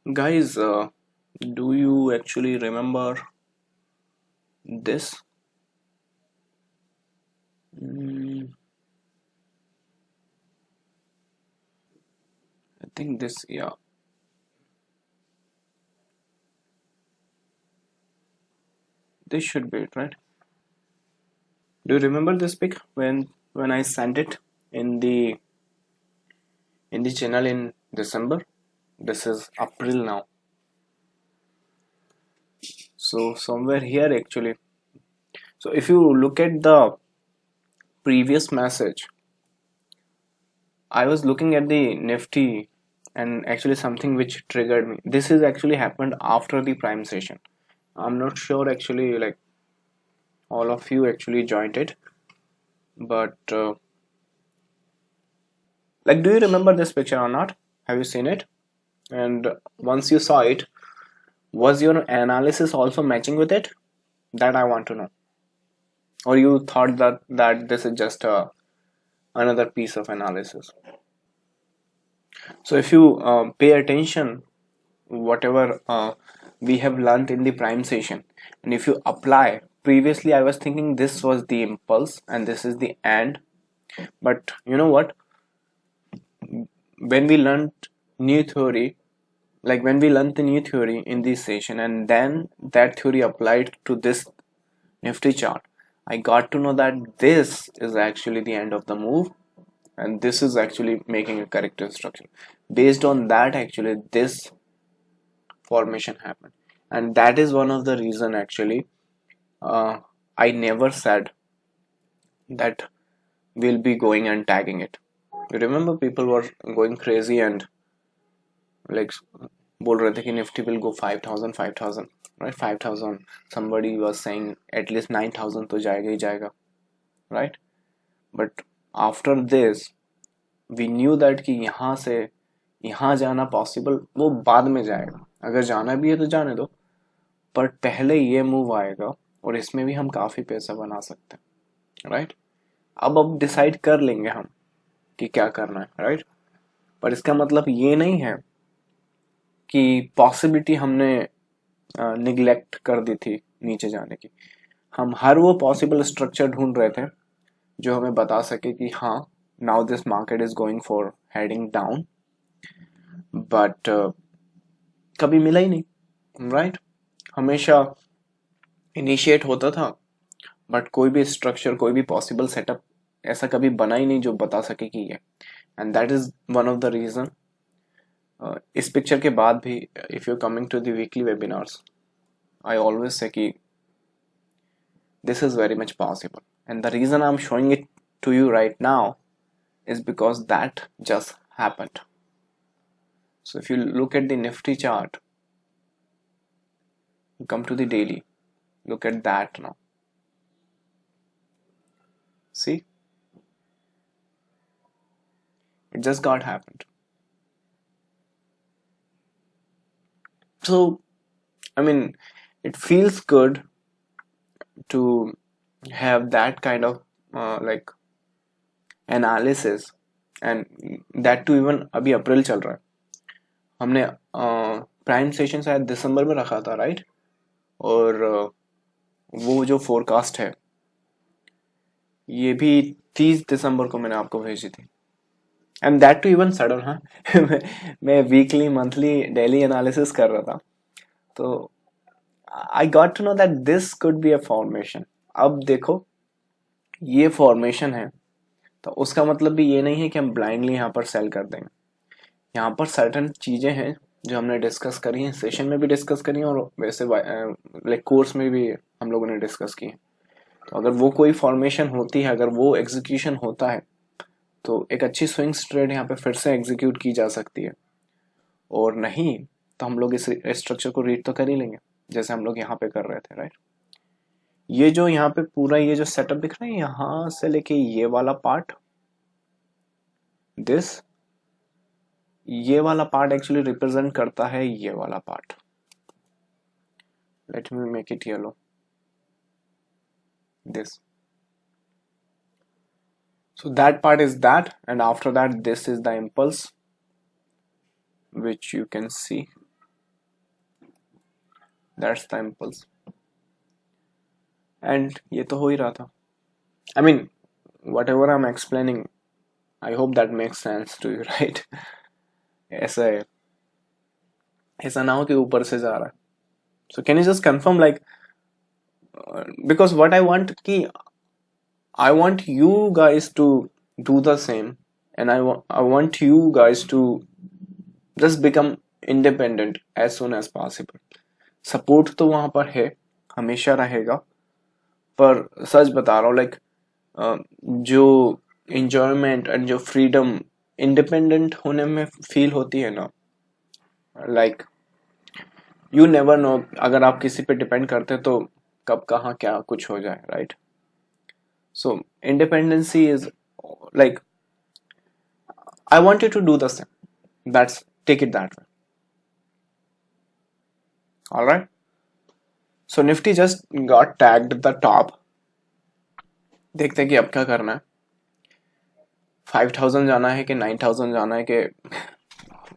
Guys, do you actually remember this? Mm, I think this, yeah, this should be it, right? Do you remember this pic when I sent it in the channel in December? This is April now, so somewhere here actually. So if you look at the previous message, I was looking at the Nifty and actually something which triggered me. This is actually happened after the prime session. I'm not sure actually, like all of you actually joined it, but like, do you remember this picture or not? Have you seen it? And once you saw it, was your analysis also matching with it? That I want to know. Or you thought that this is just another piece of analysis? So if you pay attention, whatever we have learned in the prime session, and if you apply, previously I was thinking this was the impulse and this is the end, but you know what? When we learned new theory, like when we learned the new theory in this session and then that theory applied to this Nifty chart, I got to know that this is actually the end of the move and this is actually making a correct instruction. Based on that, actually this formation happened, and that is one of the reason actually I never said that we'll be going and tagging it. You remember people were going crazy and like बोल रहे थे कि Nifty will go 5000 right? 5000, somebody was saying at least 9000 तो जाएगा ही जाएगा, right? But after this we knew that कि यहाँ से यहाँ जाना possible वो बाद में जाएगा, अगर जाना भी है तो जाने दो, पर पहले ये मूव आएगा और इसमें भी हम काफ़ी पैसा बना सकते हैं, राइट? अब डिसाइड कर लेंगे हम कि क्या करना है, राइट? पर इसका मतलब ये नहीं है कि पॉसिबिलिटी हमने निगलेक्ट कर दी थी नीचे जाने की. हम हर वो पॉसिबल स्ट्रक्चर ढूंढ रहे थे जो हमें बता सके कि हाँ, now this market is going for heading down, but कभी मिला ही नहीं, राइट? हमेशा इनिशिएट होता था बट कोई भी स्ट्रक्चर, कोई भी पॉसिबल सेटअप ऐसा कभी बना ही नहीं जो बता सके कि ये. And that is one of the reason. इस पिक्चर के बाद भी if you coming to the weekly webinars, I always say कि this is very much possible, and the reason I'm showing it to you right now is because that just happened. So if you look at the Nifty chart, come to the daily, look at that now. See, it just got happened. So I mean, it feels good to have that kind of like analysis, and that too even अभी अप्रैल चल रहा है. हमने prime session शायद दिसंबर में रखा था, right? और वो जो फोरकास्ट है ये भी 30 दिसंबर को मैंने आपको भेजी थी, and that too even sudden. हाँ, मैं वीकली मंथली डेली एनालिसिस कर रहा था, तो I got to know that this could be a formation. अब देखो ये फॉर्मेशन है तो उसका मतलब भी ये नहीं है कि हम ब्लाइंडली यहाँ पर सेल कर देंगे. यहाँ पर सर्टन चीजें हैं जो हमने डिस्कस करी हैं, सेशन में भी डिस्कस करी हैं और वैसे लाइक कोर्स में भी हम लोगों ने डिस्कस की है. तो अगर वो कोई फॉर्मेशन होती है, अगर वो एग्जीक्यूशन होता है, तो एक अच्छी स्विंग्स ट्रेड यहाँ पे फिर से एग्जीक्यूट की जा सकती है. और नहीं तो हम लोग इस स्ट्रक्चर को रीड तो कर ही लेंगे जैसे हम लोग यहाँ पे कर रहे थे, राइट? ये जो यहाँ पे पूरा ये जो सेटअप दिख रहा है, यहाँ से लेके ये वाला पार्ट, दिस, ये वाला पार्ट एक्चुअली रिप्रेजेंट करता है ये वाला part. Let me make it yellow, this. So that part is that, and after that this is the impulse which you can see. That's the impulse. And ये तो हो ही रहा था. I mean, whatever I'm explaining, I hope that makes sense to you, right? ऐसा है, ऐसा ना हो कि ऊपर से जा रहा है. So can you just confirm, like, because what I want कि I want you guys to do the same, and I want you guys to just become independent as soon as possible. Support तो वहां पर है, हमेशा रहेगा, पर सच बता रहा हूँ, like, जो enjoyment and जो freedom independent होने में feel होती है ना, like, you never know, अगर आप किसी पे depend करते तो कब कहाँ क्या कुछ हो जाए, right? So independency is like, I want you to do the same. That's, take it that way. All right. So Nifty just got tagged at the top. देखते हैं कि अब क्या करना है. 5000 जाना है कि 9000 जाना है कि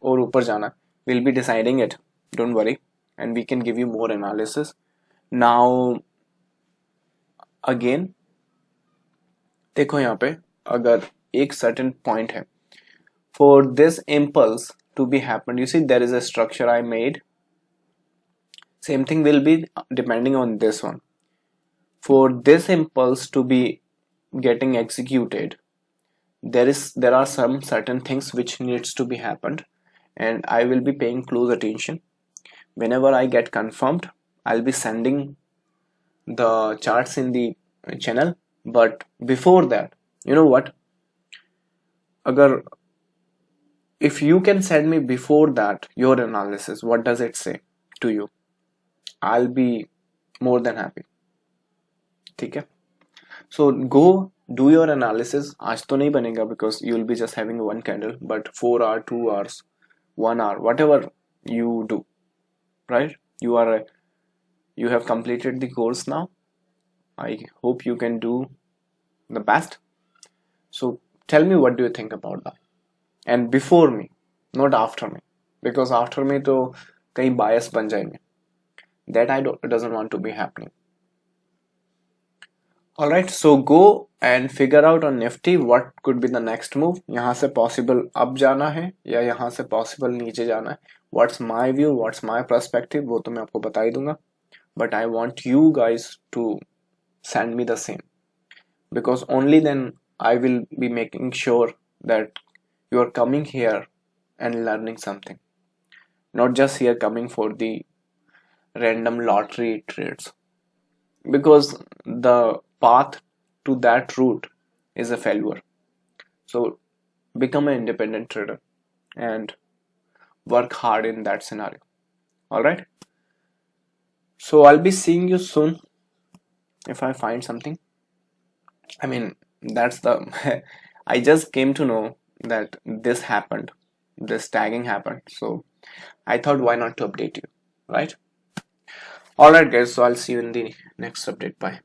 और ऊपर जाना है. We'll be deciding it. Don't worry, and we can give you more analysis. Now again, देखो यहाँ पे अगर एक certain point है, for this impulse to be happened, you see there is a structure I made. Same thing will be depending on this one. For this impulse to be getting executed, there are some certain things which needs to be happened, and I will be paying close attention. Whenever I get confirmed, I'll be sending the charts in the channel. But before that, you know what, agar if you can send me before that your analysis, what does it say to you, I'll be more than happy. ठीक है? So go do your analysis. आज तो नहीं बनेगा because you will be just having one candle, but 4 hours, 2 hours, 1 hour, whatever you do, right? You have completed the course now. I hope you can do the best. So tell me, what do you think about that? And before me, not after me, because after me तो कई bias बन जाएंगे. That doesn't want to be happening. Alright, so go and figure out on Nifty what could be the next move. यहाँ से possible up जाना है या यहाँ से possible नीचे जाना है. What's my view, what's my perspective, वो तो मैं आपको बता ही दूंगा. But I want you guys to send me the same, because only then I will be making sure that you are coming here and learning something, not just here coming for the random lottery trades, because the path to that route is a failure. So become an independent trader and work hard in that scenario. All right, so I'll be seeing you soon if I find something. I mean, that's the I just came to know that this happened, this tagging happened, so I thought why not to update you, right? All right guys, so I'll see you in the next update. Bye.